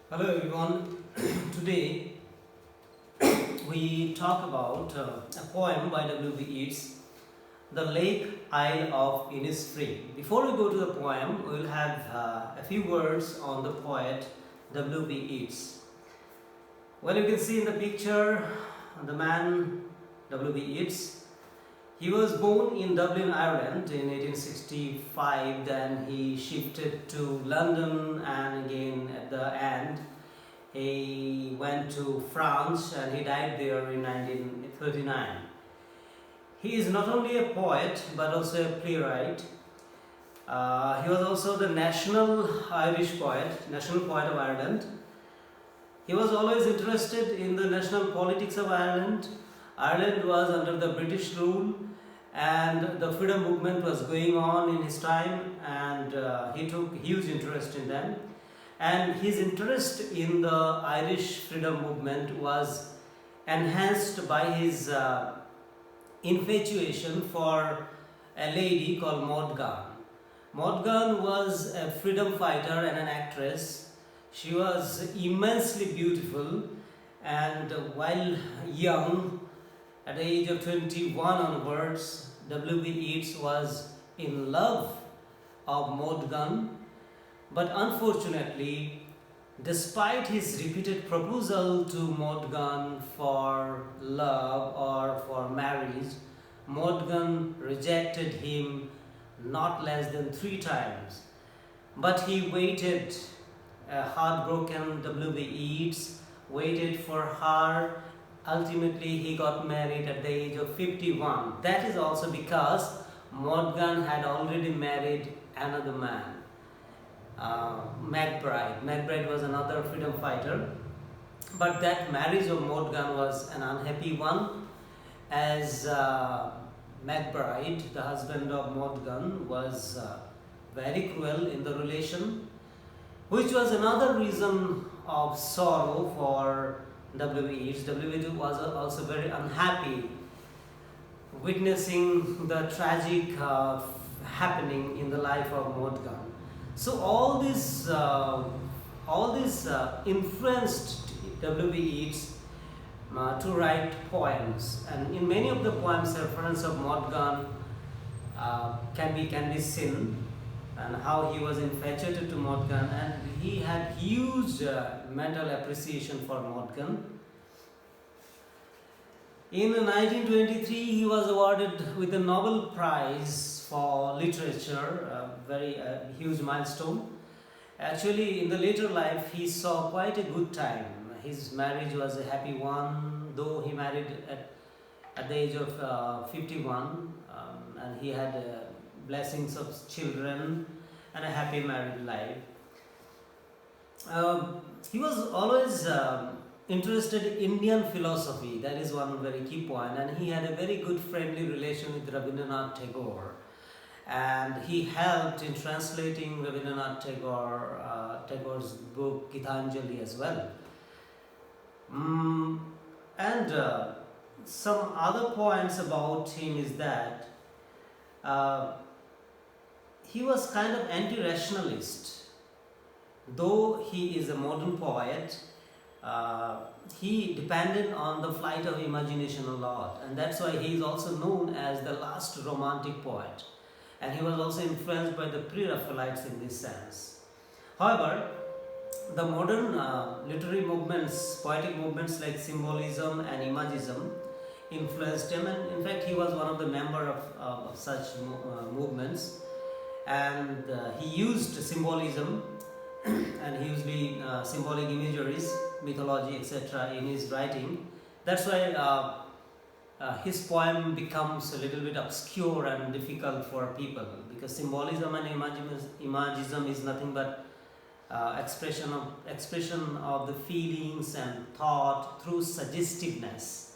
Hello everyone. Today we talk about a poem by W.B.Yeats, The Lake Isle of Innisfree. Before we go to the poem, we will have a few words on the poet W.B.Yeats. Well, you can see in the picture the man W.B.Yeats. He was born in Dublin, Ireland in 1865, then he shifted to London, and again at the end he went to France and he died there in 1939. He is not only a poet but also a playwright. He was also the national Irish poet, national poet of Ireland. He was always interested in the national politics of Ireland. Ireland was under the British rule and the freedom movement was going on in his time, and he took huge interest in them. And his interest in the Irish freedom movement was enhanced by his infatuation for a lady called Maud Gonne. Maud Gonne was a freedom fighter and an actress. She was immensely beautiful, and while young, at the age of 21 onwards, W.B. Yeats was in love of Maud Gonne. But unfortunately, despite his repeated proposal to Maud Gonne for love or for marriage, Maud Gonne rejected him not less than 3 times. But he waited, a heartbroken W.B. Yeats waited for her. Ultimately, he got married at the age of 51. That is also because Maud Gonne had already married another man, McBride. McBride was another freedom fighter. But that marriage of Maud Gonne was an unhappy one, as McBride, the husband of Maud Gonne, was very cruel in the relation, which was another reason of sorrow for W.B. Yeats. W.B. was also very unhappy witnessing the tragic happening in the life of Maud Gonne. So all this influenced W.B. Yeats to write poems, and in many of the poems, reference of Maud Gonne can be seen, and how he was infatuated to Maud Gonne, and he had huge mental appreciation for Maud Gonne. In 1923, he was awarded with the Nobel Prize for literature, a very huge milestone. Actually, in the later life, he saw quite a good time. His marriage was a happy one, though he married at the age of 51, and he had blessings of children and a happy married life. He was always interested in Indian philosophy. That is one very key point, and he had a very good friendly relation with Rabindranath Tagore, and he helped in translating Rabindranath Tagore's book Gitanjali as well. And some other points about him is that he was kind of anti-rationalist. Though he is a modern poet, he depended on the flight of imagination a lot, and that's why he is also known as the last romantic poet, and he was also influenced by the pre-Raphaelites in this sense. However, the modern literary movements, poetic movements like symbolism and imagism influenced him, and in fact he was one of the members of such movements, and he used symbolism and usually symbolic imageries, mythology, etc. in his writing. That's why his poem becomes a little bit obscure and difficult for people, because symbolism and imagism is nothing but expression of the feelings and thought through suggestiveness.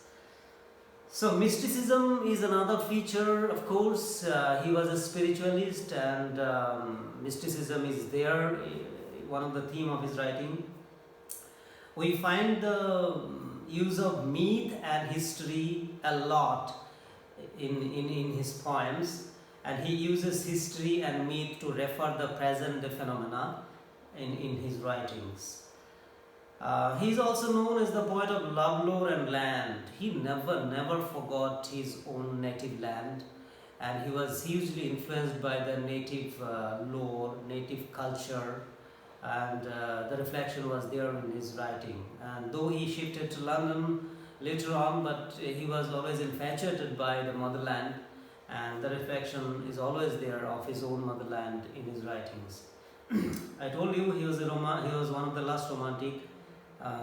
So mysticism is another feature, of course. He was a spiritualist, and mysticism is there, one of the theme of his writing. We find the use of myth and history a lot in his poems, and he uses history and myth to refer the present phenomena in his writings. He is also known as the poet of love, lore, and land. He never forgot his own native land, and he was hugely influenced by the native lore, native culture, and the reflection was there in his writing. And though he shifted to London later on, but he was always infatuated by the motherland, and the reflection is always there of his own motherland in his writings. I told you he was he was one of the last romantic.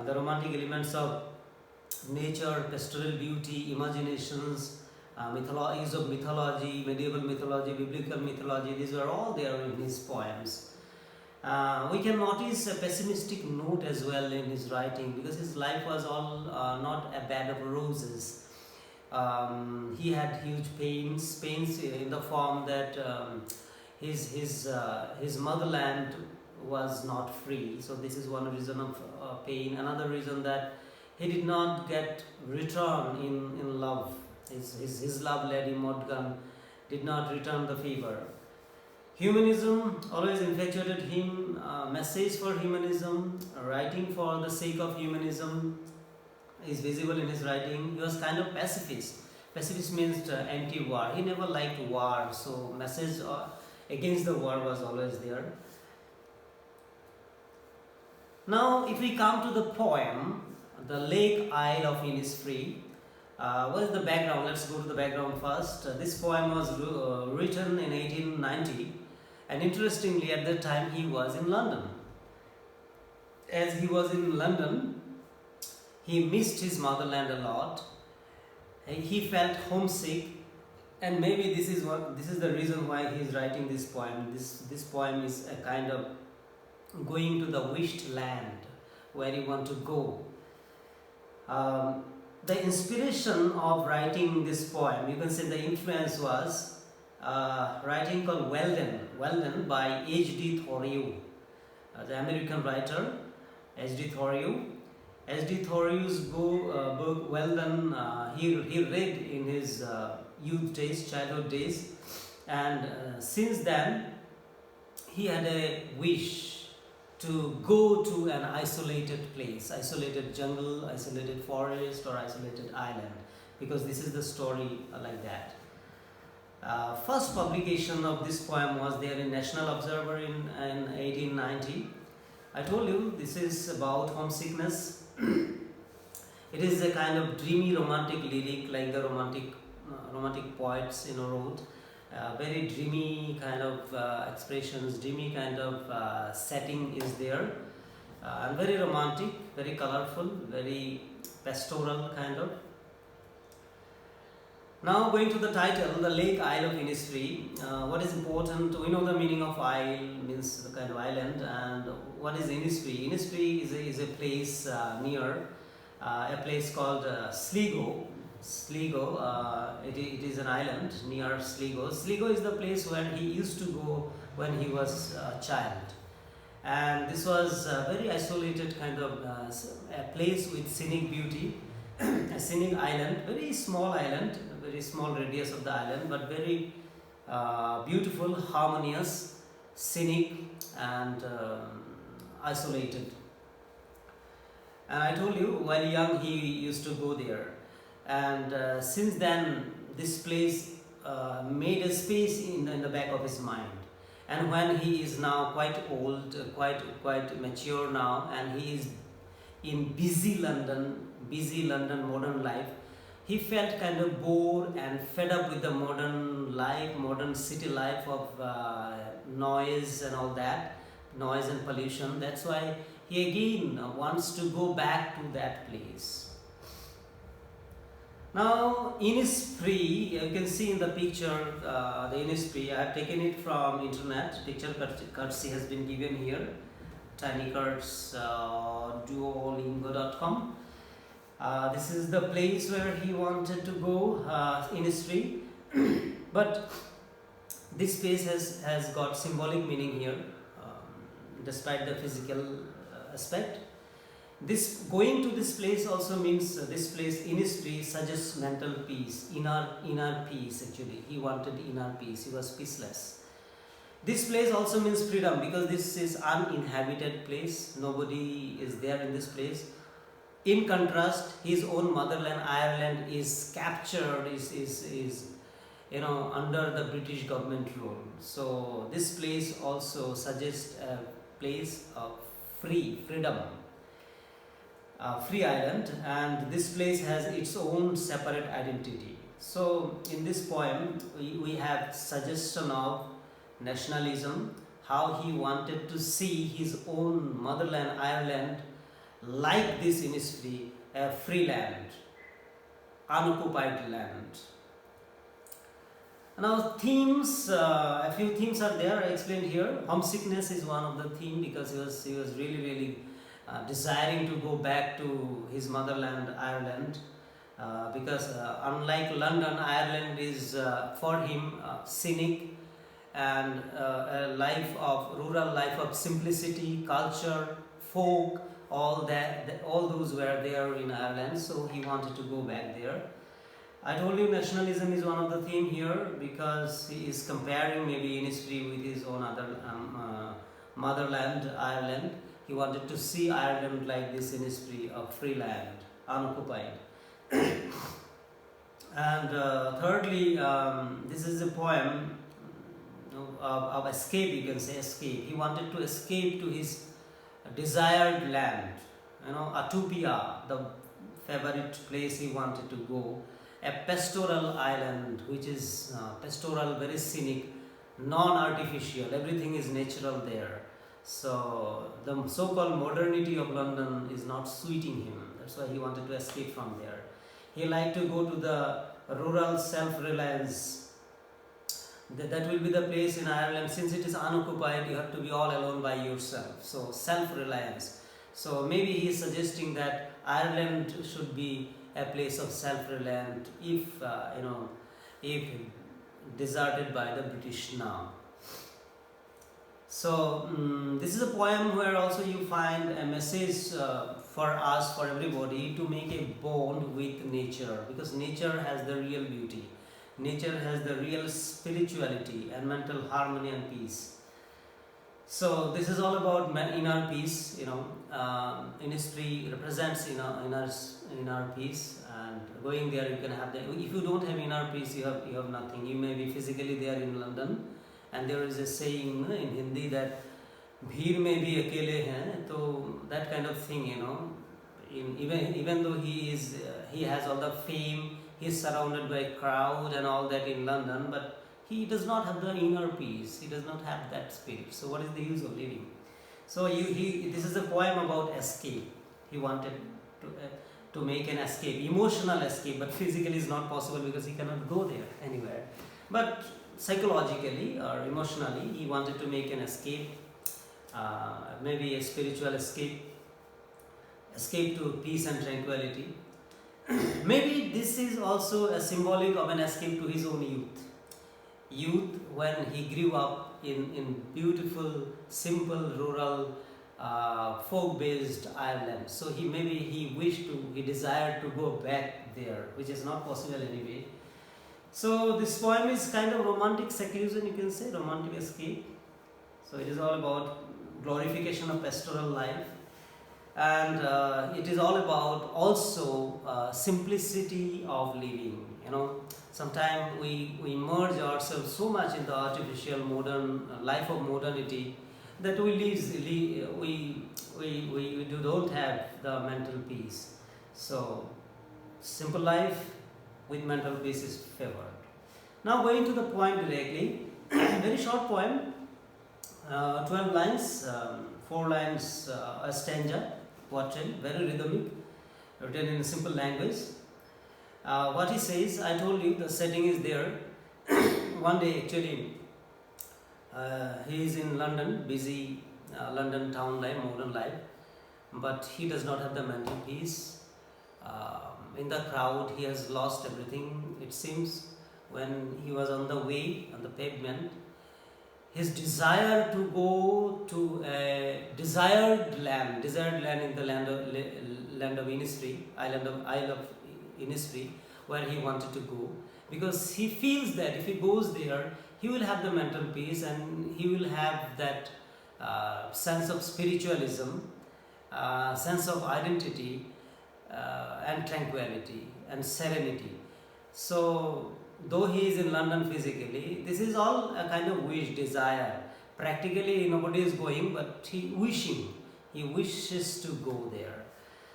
The romantic elements of nature, pastoral beauty, imaginations, use of mythology, medieval mythology, biblical mythology, these were all there in his poems. We can notice a pessimistic note as well in his writing, because his life was all not a bed of roses. He had huge pains in the form that his motherland was not free. So this is one reason of pain. Another reason that he did not get return in love. His love lady Morgan did not return the favor. Humanism always infatuated him. Message for humanism, writing for the sake of humanism is visible in his writing. He was kind of pacifist. Pacifist means anti-war. He never liked war, so message against the war was always there. Now, if we come to the poem, The Lake Isle of Innisfree, what is the background? Let's go to the background first. This poem was written in 1890, and interestingly, at that time he was in London. As he was in London, he missed his motherland a lot. He felt homesick, and maybe this is the reason why he is writing this poem. This poem is a kind of going to the wished land where you want to go. The inspiration of writing this poem, you can say the influence was writing called Weldon by H.D. Thoreau, the American writer H.D. Thoreau. H.D. Thoreau's book Weldon, he read in his youth days, childhood days, and since then he had a wish to go to an isolated place, isolated jungle, isolated forest, or isolated island, because this is the story like that. First publication of this poem was there in National Observer in 1890. I told you this is about homesickness. It is a kind of dreamy romantic lyric, like the romantic poets wrote. Very dreamy kind of expressions, dreamy kind of setting is there, and very romantic, very colorful, very pastoral kind of. Now going to the title, The Lake Isle of Innisfree. What is important, we know the meaning of isle means the kind of island, and what is Innisfree? Innisfree is a place near a place called Sligo. It is an island near Sligo. Sligo is the place where he used to go when he was a child, and this was a very isolated kind of a place with scenic beauty, a scenic island, very small island, very small radius of the island, but very beautiful, harmonious, scenic, and isolated. And I told you, while young he used to go there. And since then, this place made a space in the back of his mind. And when he is now quite old, quite mature now, and he is in busy London modern life, he felt kind of bored and fed up with the modern life, modern city life of noise and all that, noise and pollution. That's why he again wants to go back to that place. Now, Innisfree, you can see in the picture the Innisfree. I have taken it from internet. Picture courtesy has been given here. tinycurts, duolingo.com. This is the place where he wanted to go, Innisfree. But this place has got symbolic meaning here, despite the physical aspect. This going to this place also means this place Innisfree suggests mental peace, inner peace. Actually, he wanted inner peace. He was peaceless. This place also means freedom because this is uninhabited place. Nobody is there in this place. In contrast, his own motherland, Ireland, is captured, is under the British government rule. So this place also suggests a place of freedom, free island, and this place has its own separate identity. So in this poem, we have suggestion of nationalism, how he wanted to see his own motherland, Ireland, like this Innisfree, a free land, unoccupied land. Now themes, a few themes are there, I explained here. Homesickness is one of the theme because he was really desiring to go back to his motherland, Ireland, because unlike London, Ireland is for him scenic and a life of rural life of simplicity, culture, folk, all that, all those were there in Ireland. So he wanted to go back there. I told you nationalism is one of the theme here because he is comparing maybe Innisfree with his own other motherland, Ireland. He wanted to see Ireland like this Innisfree, a free land, unoccupied. And thirdly, this is a poem of escape, you can say escape. He wanted to escape to his desired land, Utopia, the favorite place he wanted to go. A pastoral island, which is pastoral, very scenic, non-artificial, everything is natural there. So the so-called modernity of London is not suiting him. That's why he wanted to escape from there. He liked to go to the rural self-reliance. That will be the place in Ireland. Since it is unoccupied, you have to be all alone by yourself. So self-reliance. So maybe he is suggesting that Ireland should be a place of self-reliance if deserted by the British now. So this is a poem where also you find a message for us, for everybody, to make a bond with nature, because nature has the real beauty. Nature has the real spirituality and mental harmony and peace. So this is all about inner peace. Innisfree represents inner peace, and going there you can have that. If you don't have inner peace, you have nothing. You may be physically there in London, and there is a saying in Hindi that "Bheer mein bhi akele hain." So that kind of thing, even though he has all the fame, he is surrounded by crowd and all that in London, but he does not have the inner peace. He does not have that spirit. So what is the use of living? So this is a poem about escape. He wanted to make an escape, emotional escape, but physically is not possible because he cannot go there anywhere. But psychologically or emotionally, he wanted to make an escape, maybe a spiritual escape to peace and tranquility. Maybe this is also a symbolic of an escape to his own youth when he grew up in beautiful, simple, rural, folk-based Ireland. So he desired to go back there, which is not possible anyway. So this poem is kind of romantic seclusion, you can say, romantic escape. So it is all about glorification of pastoral life, and it is all about also simplicity of living. Sometimes we immerse ourselves so much in the artificial modern life of modernity that we don't have the mental peace. So simple life with mental peace is favored. Now going to the point directly, very short poem, 12 lines, 4 lines a stanza, quatrain, very rhythmic, written in simple language. What he says, I told you the setting is there. One day actually, he is in London, busy London town life, modern life, but he does not have the mental peace. In the crowd, he has lost everything, it seems. When he was on the way, on the pavement, his desire to go to a desired land in the land of Innisfree, Isle of Innisfree, where he wanted to go, because he feels that if he goes there, he will have the mental peace, and he will have that sense of spiritualism, sense of identity, and tranquility and serenity. So, though he is in London physically, this is all a kind of wish, desire. Practically, nobody is going, but he wishes to go there.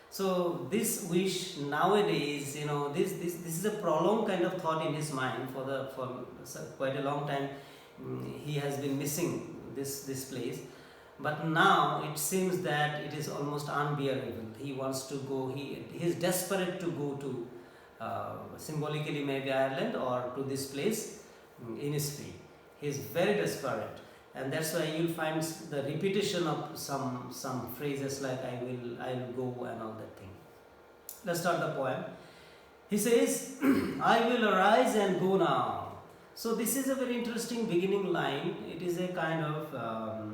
So this wish nowadays, this is a prolonged kind of thought in his mind for quite a long time. He has been missing this place, but now it seems that it is almost unbearable. He wants to go. He is desperate to go to symbolically maybe Ireland or to this place, Innisfree. He is very desperate, and that's why you'll find the repetition of some phrases like I'll go and all that thing. Let's start the poem. He says, I will arise and go now. So this is a very interesting beginning line. It is a kind of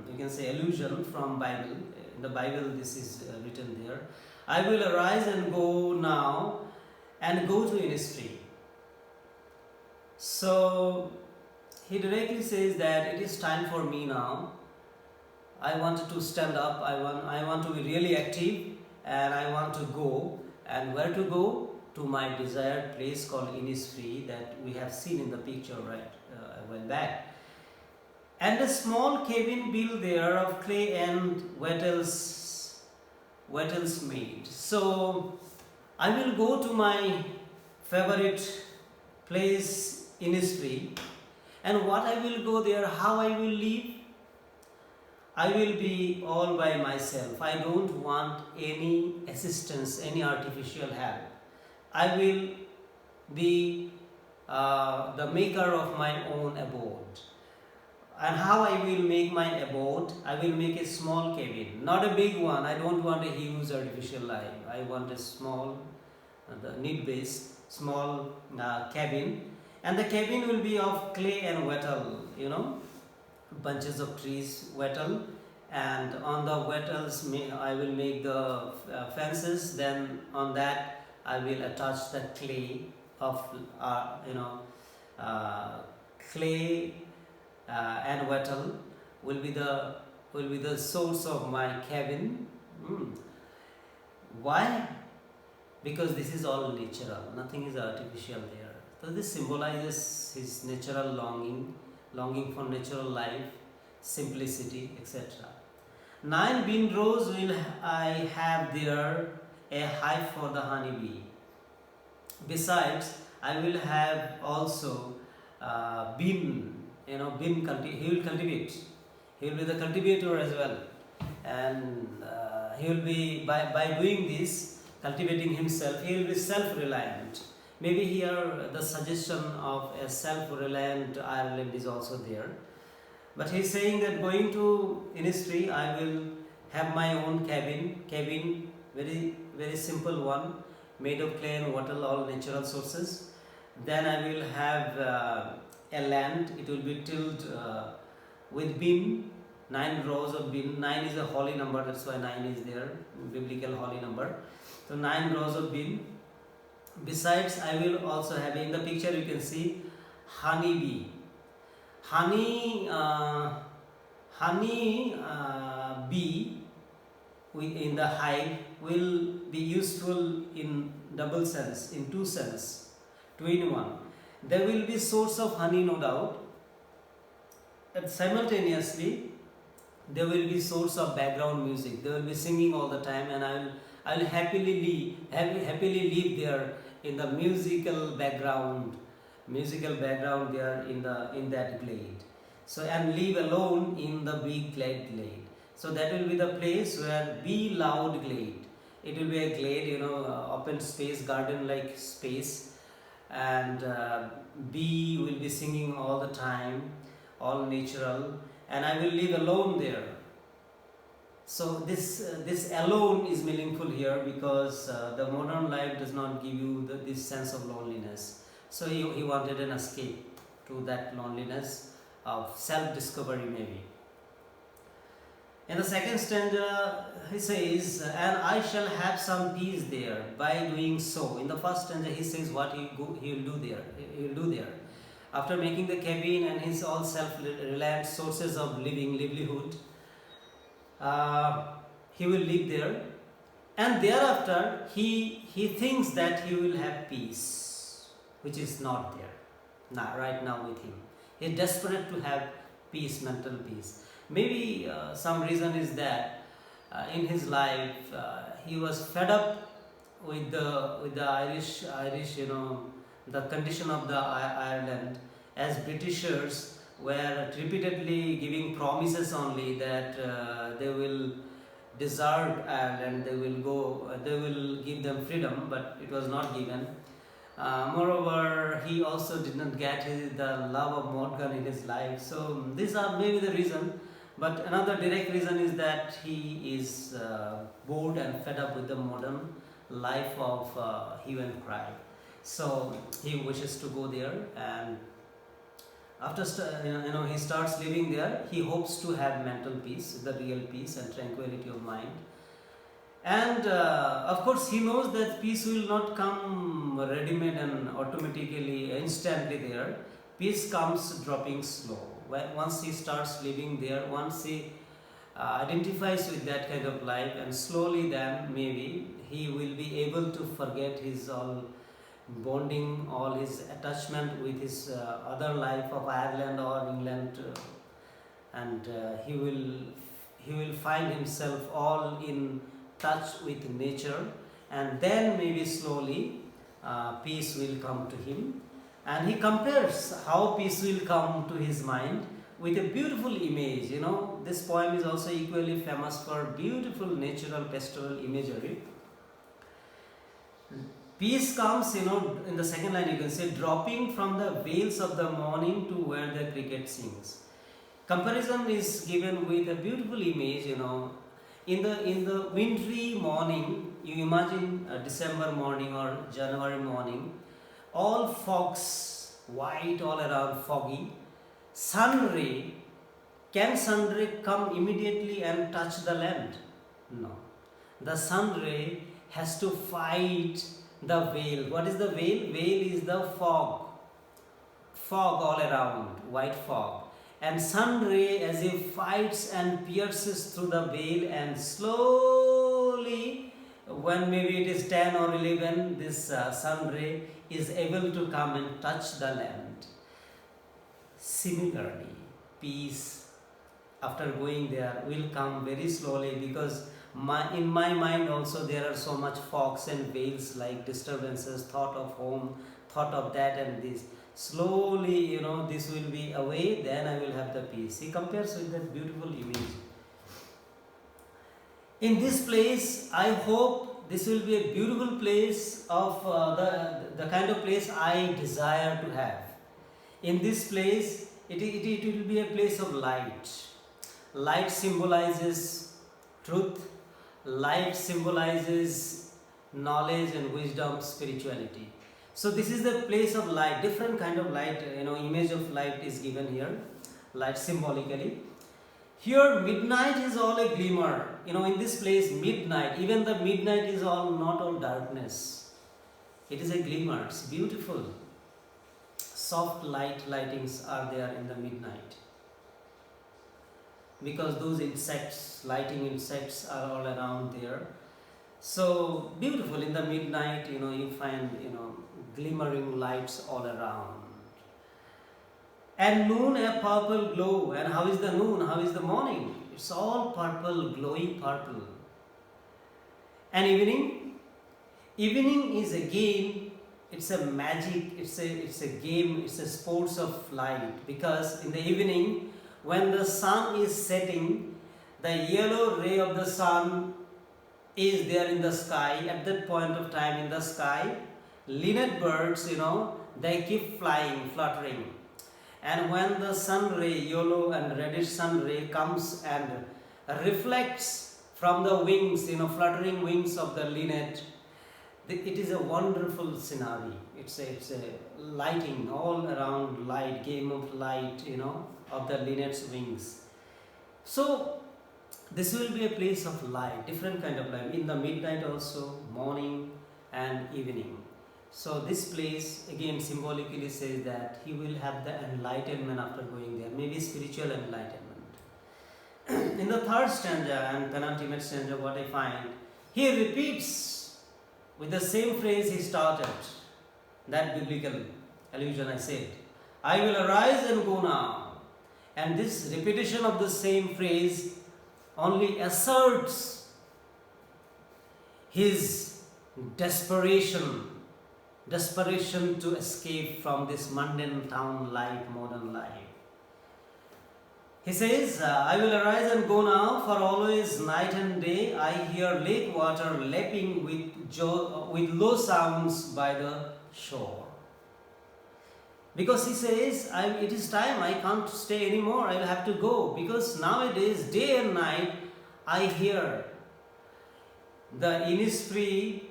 you can say allusion from Bible. In the Bible this is written there. I will arise and go now and go to Innisfree. So he directly says that it is time for me now. I want to stand up. I want to be really active, and I want to go. And where to go? To my desired place called Innisfree that we have seen in the picture a while back. And a small cabin built there of clay and what else made. So I will go to my favorite place, Innisfree. And what I will go there, how I will live, I will be all by myself. I don't want any assistance, any artificial help. I will be the maker of my own abode. And how I will make my abode? I will make a small cabin, not a big one. I don't want a huge artificial life. I want a small, need-based, small cabin. And the cabin will be of clay and wattle, bunches of trees, wattle. And on the wattles, I will make the fences. Then on that, I will attach the clay of, clay and wattle will be the source of my cabin. Why? Because this is all natural. Nothing is artificial there. So this symbolizes his natural longing for natural life, simplicity, etc. 9 bean rows will I have there, a hive for the honeybee. Besides, I will have also bean. He will cultivate. He will be the cultivator as well, and he will be by doing this, cultivating himself. He will be self-reliant. Maybe here the suggestion of a self-reliant Ireland is also there. But he is saying that going to Innisfree, I will have my own cabin, very, very simple one, made of clay and wattle, all natural sources. Then I will have a land, it will be tilled with bean, 9 rows of bean. 9 is a holy number, that's why 9 is there, biblical holy number. So 9 rows of bean. Besides, I will also have, in the picture you can see, honeybee. Honey bee in the hive will be useful in double sense, in 2 sense, 2 in 1. There will be source of honey, no doubt, and simultaneously there will be source of background music. They will be singing all the time, and I will happily live there in the musical background there in that glade. So, and live alone in the big glade. So that will be the place where be loud glade. It will be a glade, open space, garden-like space, and bee will be singing all the time, all natural, and I will live alone there. So this alone is meaningful here because the modern life does not give you this sense of loneliness. So he wanted an escape to that loneliness of self-discovery maybe. In the second stanza, he says, and I shall have some peace there by doing so. In the first stanza, he says what he will do there. After making the cabin and his all self-reliant sources of livelihood, he will live there, and thereafter he thinks that he will have peace, which is not there now, right now with him. He is desperate to have peace, mental peace. Maybe some reason is that in his life he was fed up with the Irish, the condition of the Ireland, as Britishers were repeatedly giving promises only that they will desert Ireland, they will give them freedom, but it was not given. Moreover, he also did not get the love of Morgan in his life. So these are maybe the reason. But another direct reason is that he is bored and fed up with the modern life of hue and cry. So he wishes to go there, and after he starts living there, he hopes to have mental peace, the real peace and tranquility of mind. And of course, he knows that peace will not come ready-made and automatically, instantly there. Peace comes dropping slow. Once he starts living there, once he identifies with that kind of life, and slowly then maybe he will be able to forget his all bonding, all his attachment with his other life of Ireland or England, and he will find himself all in touch with nature, and then maybe slowly peace will come to him. And he compares how peace will come to his mind with a beautiful image. This poem is also equally famous for beautiful natural pastoral imagery. Peace comes, in the second line you can say, dropping from the vales of the morning to where the cricket sings. Comparison is given with a beautiful image, In the wintry morning, you imagine a December morning or January morning, all fogs, white all around, foggy. Can sun ray come immediately and touch the land? No. The sun ray has to fight the veil. What is the veil? Veil is the fog. Fog all around, white fog. And sun ray as if fights and pierces through the veil, and slowly, when maybe it is 10 or 11, this sun ray is able to come and touch the land. Similarly, peace after going there will come very slowly, because in my mind also there are so much fogs and veils, like disturbances, thought of home, thought of that and this. Slowly, this will be away, then I will have the peace. He compares with that beautiful image. In this place, I hope this will be a beautiful place of the kind of place I desire to have. In this place, it will be a place of light. Light symbolizes truth. Light symbolizes knowledge and wisdom, spirituality. So this is the place of light, different kind of light, image of light is given here, light symbolically. Here midnight is all a glimmer, in this place midnight, even the midnight is not all darkness. It is a glimmer, it's beautiful. Soft lightings are there in the midnight. Because those lighting insects are all around there. So beautiful in the midnight, you find, glimmering lights all around. And noon a purple glow. And how is the noon? How is the morning? It's all purple, glowing purple. And evening? Evening is again, it's a magic, it's a game, it's a sports of light. Because in the evening, when the sun is setting, the yellow ray of the sun is there in the sky. At that point of time in the sky, linnet birds, they keep flying, fluttering. And when the sun ray, yellow and reddish sun ray comes and reflects from the wings, fluttering wings of the linnet, it is a wonderful scenery. It's a lighting all around, light, game of light, of the linnet's wings. So this will be a place of light, different kind of light. In the midnight also, morning and evening. So this place again symbolically says that he will have the enlightenment after going there, maybe spiritual enlightenment. In the third stanza and penultimate stanza, what I find, he repeats with the same phrase he started, that biblical allusion I said, I will arise and go now. And this repetition of the same phrase only asserts his desperation to escape from this mundane town life, modern life. He says, I will arise and go now, for always night and day I hear lake water lapping with low sounds by the shore. Because he says, it is time, I can't stay anymore, I will have to go. Because nowadays, day and night, I hear the Innisfree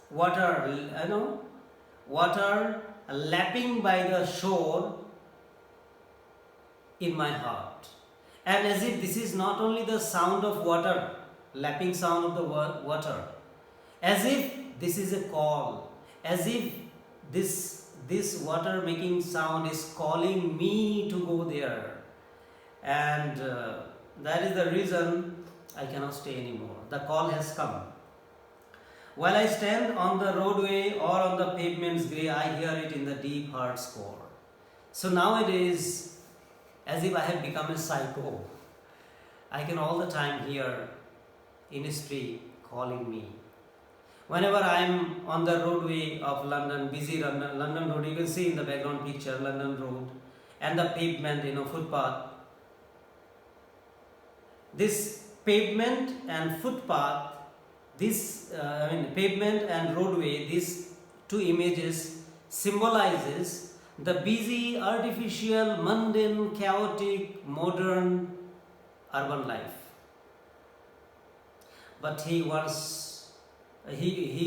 water lapping by the shore in my heart. And as if this is not only the sound of water, lapping sound of the water, as if this is a call, as if this water making sound is calling me to go there. And that is the reason I cannot stay anymore. The call has come. While I stand on the roadway or on the pavement's grey, I hear it in the deep heart's core. So nowadays, as if I have become a psycho, I can all the time hear Innisfree calling me. Whenever I am on the roadway of London, busy London road, you can see in the background picture London road and the pavement, footpath. This pavement and footpath, pavement and roadway, these two images symbolizes the busy, artificial, mundane, chaotic, modern urban life. But he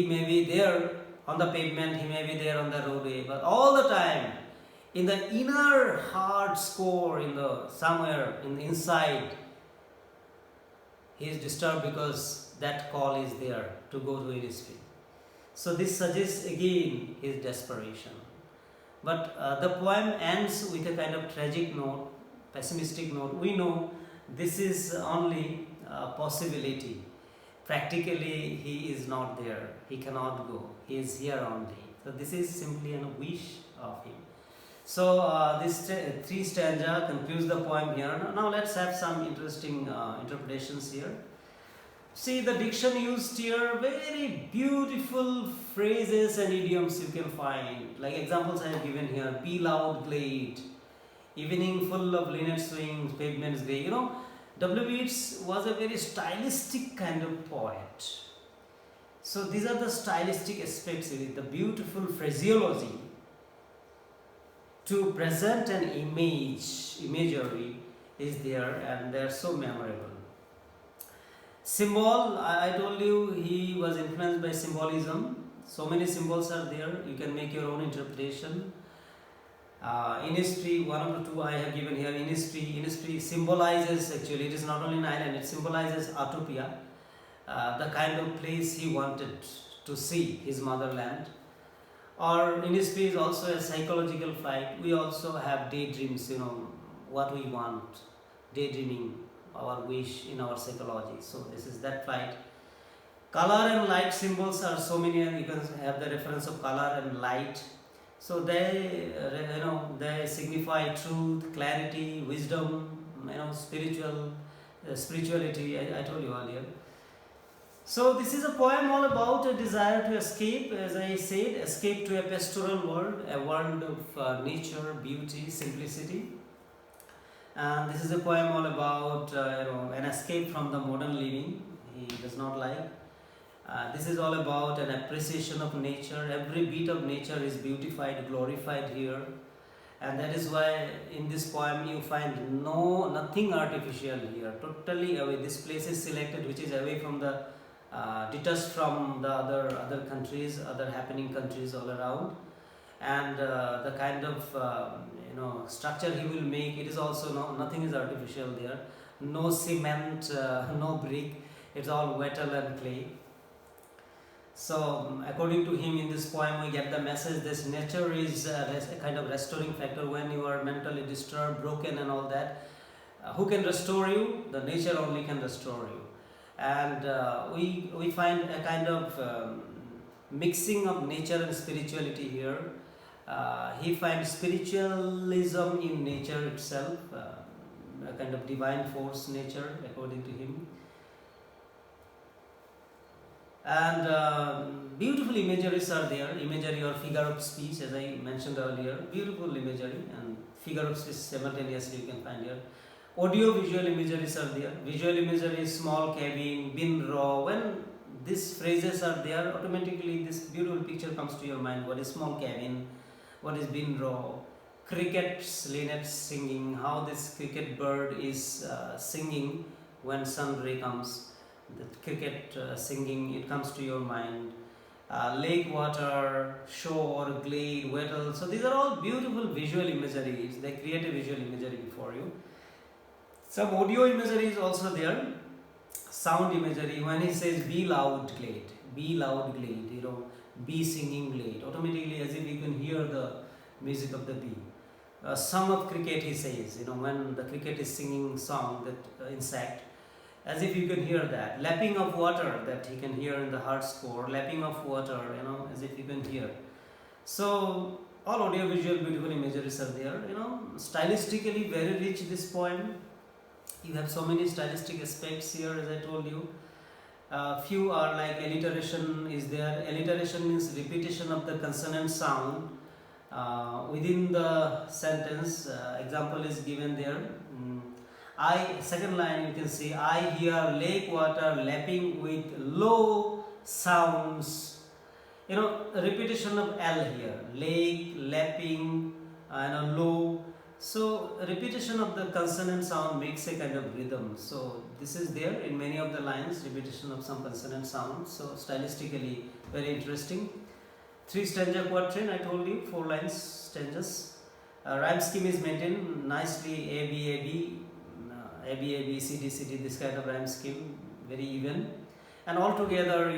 may be there on the pavement, he may be there on the roadway, but all the time in the inner heart's core, somewhere inside, he is disturbed because that call is there to go to Innisfree. So this suggests again his desperation. But the poem ends with a kind of tragic note, pessimistic note. We know this is only a possibility. Practically, he is not there. He cannot go. He is here only. So this is simply a wish of him. So this three stanza concludes the poem here. Now let's have some interesting interpretations here. See, the diction used here, very beautiful phrases and idioms you can find. Like examples I have given here, be loud glade, evening full of linnet swings, pavements grey. W.B.Yeats was a very stylistic kind of poet. So these are the stylistic aspects of it, the beautiful phraseology to present an imagery is there, and they are so memorable. Symbol, I told you he was influenced by symbolism. So many symbols are there, you can make your own interpretation. Innisfree, one of the two I have given here. Innisfree symbolizes, actually it is not only an island, it symbolizes Utopia, the kind of place he wanted to see, his motherland. Or Innisfree is also a psychological flight. We also have daydreams, what we want, daydreaming, our wish in our psychology. So this is that flight. Color and light symbols are so many, and you can have the reference of color and light. So they signify truth, clarity, wisdom, spirituality. I told you earlier. So this is a poem all about a desire to escape, as I said, escape to a pastoral world, a world of nature, beauty, simplicity. And this is a poem all about an escape from the modern living he does not like. This is all about an appreciation of nature. Every bit of nature is beautified, glorified here. And that is why in this poem you find nothing artificial here, totally away. This place is selected which is away from the, detached from the other countries, other happening countries all around. And the kind of structure he will make, it is also nothing is artificial there. No cement, no brick, it's all metal and clay. So, according to him, in this poem, we get the message this nature is a kind of restoring factor when you are mentally disturbed, broken, and all that. Who can restore you? The nature only can restore you. And we find a kind of mixing of nature and spirituality here. He finds spiritualism in nature itself, a kind of divine force nature, according to him. And beautiful imageries are there, imagery or figure of speech, as I mentioned earlier. Beautiful imagery and figure of speech simultaneously you can find here. Audio visual imageries are there. Visual imagery, small cabin, bin raw. When these phrases are there, automatically this beautiful picture comes to your mind. What is small cabin? What is bin raw? Crickets, linnets singing. How this cricket bird is singing when sun ray comes. The cricket singing, it comes to your mind. Lake water, shore, glade, wattle. So these are all beautiful visual imageries. They create a visual imagery before you. Some audio imagery is also there. Sound imagery. When he says be loud glade, bee singing glade. Automatically, as if you can hear the music of the bee. Song of cricket, he says. When the cricket is singing song, that insect. As if you can hear that. Lapping of water, that he can hear in the heart score. Lapping of water, as if you can hear. So, all audio visual beautiful imageries are there. Stylistically very rich this poem. You have so many stylistic aspects here, as I told you. Few are like alliteration is there. Alliteration means repetition of the consonant sound within the sentence. Example is given there. Second line you can see, I hear lake water lapping with low sounds. Repetition of L here. Lake, lapping, low. So repetition of the consonant sound makes a kind of rhythm. So this is there in many of the lines, repetition of some consonant sound. So stylistically very interesting. 3 stanza quatrain, I told you, 4 lines stanzas. Rhyme scheme is maintained nicely. A B A B, A B A B C D C D. This kind of rhyme scheme, very even, and altogether